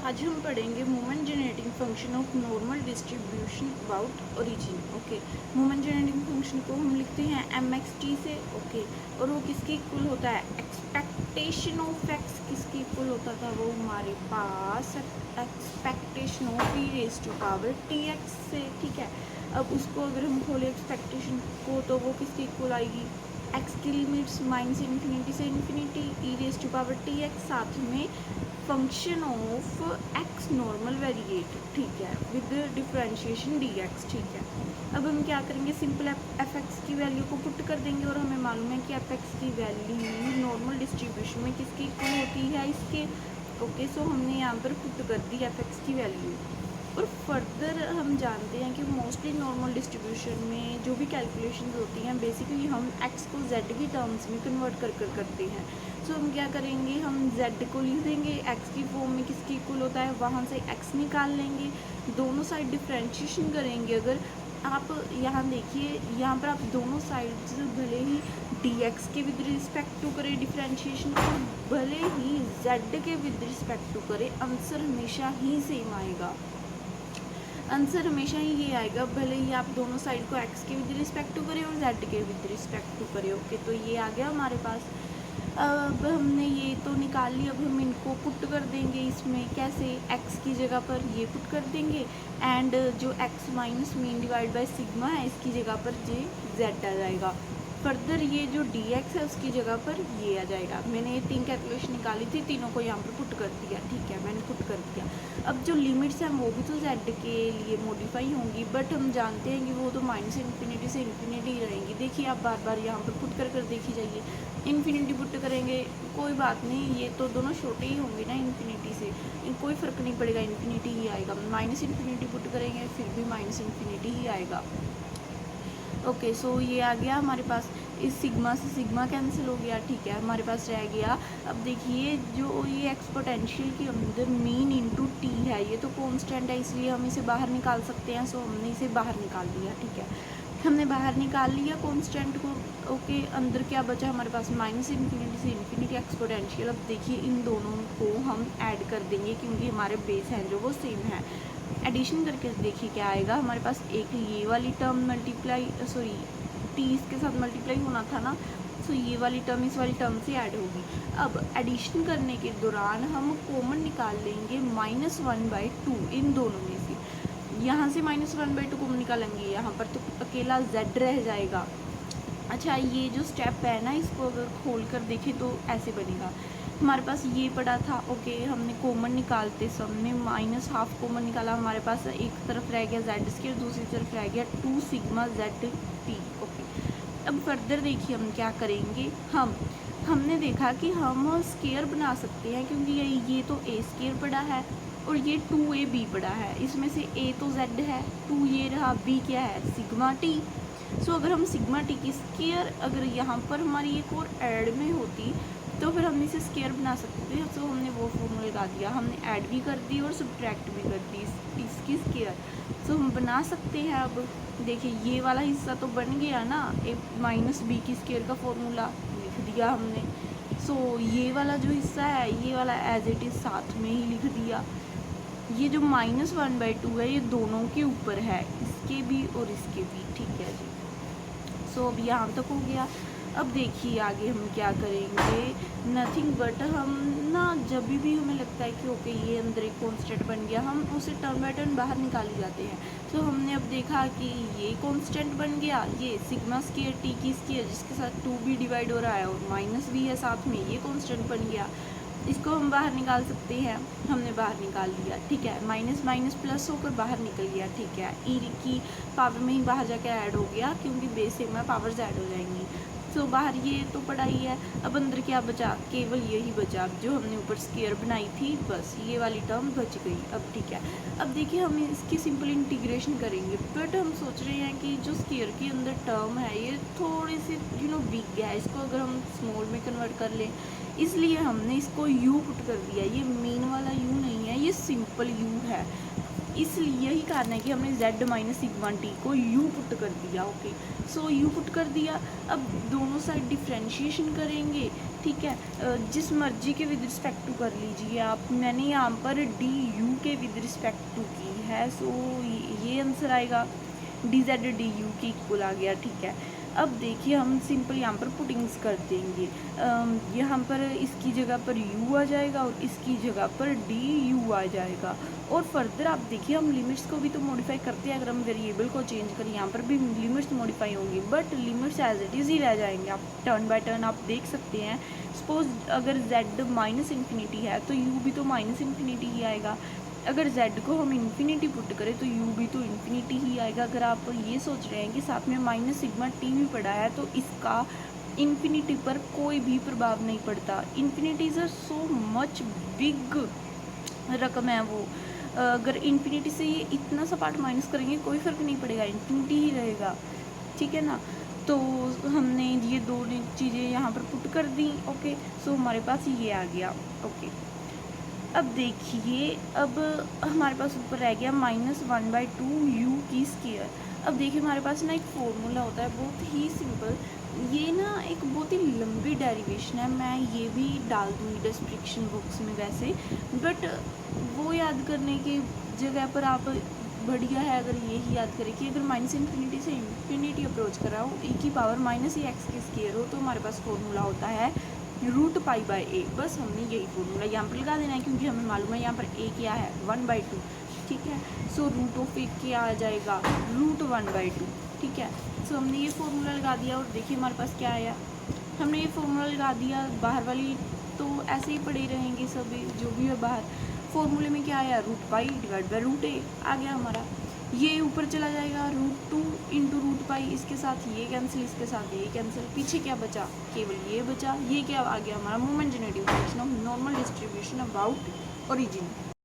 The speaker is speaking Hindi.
आज हम पढ़ेंगे moment generating function of normal distribution about origin. Okay, moment generating function को हम लिखते हैं mxt से। ओके, और वो किसके इक्वल होता है? एक्सपेक्टेशन ऑफ एक्स किसके इक्वल होता था? वो हमारे पास expectation of E raise to power T X से। ठीक है, अब उसको अगर हम खोले एक्सपेक्टेशन को तो वो किसके इक्वल आएगी? एक्स की लिमिट्स माइनस इन्फिनिटी से infinity E raise to power T X, साथ में function of X normal variate. ठीक है, विद डिफरेंशिएशन डी एक्स। ठीक है, अब हम क्या करेंगे? सिंपल एफ एक्स की वैल्यू को पुट कर देंगे और हमें मालूम है कि एफ एक्स की वैल्यू नॉर्मल डिस्ट्रीब्यूशन में किसकी इक्वल होती है? इसके। ओके, सो हमने यहाँ पर पुट कर दी एफ एक्स की वैल्यू। और फर्दर हम जानते हैं कि मोस्टली नॉर्मल डिस्ट्रीब्यूशन में जो भी कैलकुलेशंस होती हैं बेसिकली हम एक्स को जेड की टर्म्स में कन्वर्ट कर करते हैं। सो हम क्या करेंगे? हम जेड को लिख देंगे एक्स की फॉर्म में किसकी इक्वल होता है, वहाँ से एक्स निकाल लेंगे, दोनों साइड डिफ्रेंशिएशन करेंगे। अगर आप यहाँ देखिए, यहाँ पर आप दोनों साइड्स भले ही डी एक्स के विद रिस्पेक्ट टू करें डिफ्रेंशिएशन और भले ही जेड के विद रिस्पेक्ट टू करें, आंसर हमेशा ही सेम आएगा। आंसर हमेशा ही ये आएगा, भले ही आप दोनों साइड को एक्स के विद रिस्पेक्ट टू करें और जेड के विद रिस्पेक्ट टू करें। ओके, तो ये आ गया हमारे पास। अब हमने ये तो निकाल लिया, अब हम इनको पुट कर देंगे इसमें। कैसे? एक्स की जगह पर ये पुट कर देंगे एंड जो x minus mean divide by sigma है इसकी जगह पर जे जेड आ जाएगा। फर्दर ये जो डी एक्स है उसकी जगह पर ये आ जाएगा। मैंने ये 3 कैलकुलेशन निकाली थी, तीनों को यहाँ पर पुट कर दिया। ठीक है, मैंने पुट कर दिया। अब जो लिमिट्स हैं वो भी तो जेड के लिए मॉडिफाई होंगी, बट हम जानते हैं कि वो तो माइनस इन्फिनिटी से इन्फिनिटी रहेंगी। देखिए, आप बार बार यहाँ पर पुट कर देखी जाइए। इन्फिनिटी पुट करेंगे, कोई बात नहीं, ये तो दोनों छोटे ही होंगे ना इन्फिनिटी से, कोई फ़र्क नहीं पड़ेगा, इन्फिनिटी ही आएगा। माइनस इन्फिनिटी पुट करेंगे फिर भी माइनस इन्फिनिटी ही आएगा। ओके, सो ये आ गया हमारे पास। इस सिग्मा से सिग्मा कैंसिल हो गया। ठीक है, हमारे पास रह गया। अब देखिए, जो ये एक्सपोनेंशियल के अंदर मीन इंटू टी है, ये तो कांस्टेंट है, इसलिए हम इसे बाहर निकाल सकते हैं। सो हमने इसे बाहर निकाल दिया। ठीक है, हमने बाहर निकाल लिया कांस्टेंट को। ओके, अंदर क्या बचा हमारे पास? माइनस इन्फिनिटी से इन्फिनिटी एक्सपोनेंशियल। अब देखिए, इन दोनों को हम ऐड कर देंगे क्योंकि हमारे बेस हैं जो वो सेम है। एडिशन करके देखिए क्या आएगा हमारे पास। एक ये वाली टर्म मल्टीप्लाई, सॉरी टी इसके साथ मल्टीप्लाई होना था ना, सो ये वाली टर्म इस वाली टर्म से ऐड होगी। अब एडिशन करने के दौरान हम कॉमन निकाल लेंगे -1/2 इन दोनों में से। यहाँ से -1/2 कॉमन निकालेंगे, यहाँ पर तो अकेला z रह जाएगा। अच्छा, ये जो स्टेप है ना, इसको अगर खोल कर देखें तो ऐसे बनेगा। हमारे पास ये पड़ा था। ओके, हमने कॉमन निकालते समय -12 कॉमन निकाला, हमारे पास एक तरफ रह गया z², दूसरी तरफ रह गया 2 सिग्मा ZT। ओके, अब फर्दर देखिए हम क्या करेंगे। हमने देखा कि हम स्केयर बना सकते हैं क्योंकि ये तो a² पड़ा है और ये 2ab पड़ा है। इसमें से a तो z है, 2 ये रहा, b क्या है? Sigma t। सो अगर हम सिग्मा टी की स्केयर अगर यहाँ पर हमारी एक और ऐड में होती तो फिर हम इसे स्केयर बना सकते थे। सो हमने वो फॉर्मूला लगा दिया, हमने ऐड भी कर दी और सब्ट्रैक्ट भी कर दी इसकी स्केयर। सो हम बना सकते हैं। अब देखिए, ये वाला हिस्सा तो बन गया ना, ए माइनस बी की स्केयर का फॉर्मूला लिख दिया हमने। सो ये वाला जो हिस्सा है ये वाला एज इट इज़ साथ में ही लिख दिया। ये जो -1/2 है ये दोनों के ऊपर है, इसके भी और इसके भी। ठीक है जी, सो अब यहाँ तक हो गया। अब देखिए आगे हम क्या करेंगे। नथिंग बट हम ना, जब भी हमें लगता है कि ओके ये अंदर एक कॉन्स्टेंट बन गया, हम उसे टर्म बाय टर्म बाहर निकाल जाते हैं। तो हमने अब देखा कि ये कॉन्स्टेंट बन गया, ये सिग्मा स्केयर टी की स्केयर जिसके साथ 2 भी डिवाइड हो रहा है और माइनस भी है साथ में, ये कॉन्स्टेंट बन गया। इसको हम बाहर निकाल सकते हैं, हमने बाहर निकाल लिया। ठीक है, माइनस माइनस प्लस होकर बाहर निकल गया। ठीक है, ई की पावर में ही बाहर जाके ऐड हो गया क्योंकि बेस से में पावर्स ऐड हो जाएंगी। सो बाहर ये तो पड़ा ही है। अब अंदर क्या बचा? केवल यही बचा जो हमने ऊपर स्केयर बनाई थी, बस ये वाली टर्म बच गई। अब ठीक है, अब देखिए हम इसकी सिंपल इंटीग्रेशन करेंगे, बट हम सोच रहे हैं कि जो स्केयर के अंदर टर्म है ये थोड़ी सी बिग है, इसको अगर हम स्मॉल में कन्वर्ट कर लें, इसलिए हमने इसको u पुट कर दिया। ये मेन वाला u नहीं है, ये सिंपल u है। इसलिए यही कारण है कि हमने z माइनस सिग्मा टी को u पुट कर दिया। ओके, सो u पुट कर दिया। अब दोनों साइड डिफ्रेंशिएशन करेंगे ठीक है। जिस मर्जी के विद रिस्पेक्ट टू कर लीजिए आप, मैंने यहाँ पर डी यू के विद रिस्पेक्ट टू की है, सो ये आंसर आएगा, डी जेड डी यू के इक्वल आ गया, ठीक है। अब देखिए हम सिंपल यहाँ पर पुटिंग्स कर देंगे, यहाँ पर इसकी जगह पर u आ जाएगा और इसकी जगह पर du आ जाएगा। और फर्दर आप देखिए हम लिमिट्स को भी तो मॉडिफाई करते हैं, अगर हम वेरिएबल को चेंज करें यहाँ पर भी लिमिट्स मॉडिफाई होंगी, but limits as it is ही रह जाएंगे। आप टर्न बाय टर्न आप देख सकते हैं। सपोज अगर z माइनस इन्फिनिटी है तो u भी तो माइनस इन्फिनिटी ही आएगा, अगर z को हम इन्फिनिटी पुट करें तो u भी तो इन्फिनिटी ही आएगा। अगर आप ये सोच रहे हैं कि साथ में माइनस सिग्मा t भी पड़ा है तो इसका इन्फिनिटी पर कोई भी प्रभाव नहीं पड़ता। Infinity is so much big रकम है वो, अगर इन्फिनिटी से ये इतना सा पार्ट माइनस करेंगे कोई फ़र्क नहीं पड़ेगा, इन्फिनिटी ही रहेगा, ठीक है ना। तो हमने ये दो चीज़ें यहाँ पर पुट कर दी, ओके। सो हमारे पास ये आ गया, ओके। अब देखिए अब हमारे पास ऊपर रह गया -1/2 u की स्क्वायर। अब देखिए हमारे पास ना एक फॉर्मूला होता है बहुत ही सिंपल, ये ना एक बहुत ही लंबी डेरिवेशन है, मैं ये भी डाल दूँगी डिस्क्रिप्शन बॉक्स में वैसे, बट वो याद करने की जगह पर आप बढ़िया है अगर यही याद करें कि अगर माइनस इन्फिनिटी से इन्फिनिटी अप्रोच कर रहा हो, e की पावर -x की स्क्वायर हो, तो हमारे पास फॉर्मूला होता है √π/a। बस हमने यही फॉर्मूला यहाँ पर लगा देना है, क्योंकि हमें मालूम है यहाँ पर a क्या है 1/2, ठीक है। सो √a क्या आ जाएगा √1/2, ठीक है। सो हमने ये फॉर्मूला लगा दिया और देखिए हमारे पास क्या आया, हमने ये फॉर्मूला लगा दिया, बाहर वाली तो ऐसे ही पड़े रहेंगे सभी जो भी है बाहर। फॉर्मूले में क्या आया √π / √a आ गया हमारा, ये ऊपर चला जाएगा √2 × √π, इसके साथ ये कैंसिल, इसके साथ ये कैंसिल, पीछे क्या बचा, केवल ये बचा। ये क्या आ गया हमारा moment generating function of normal distribution about origin.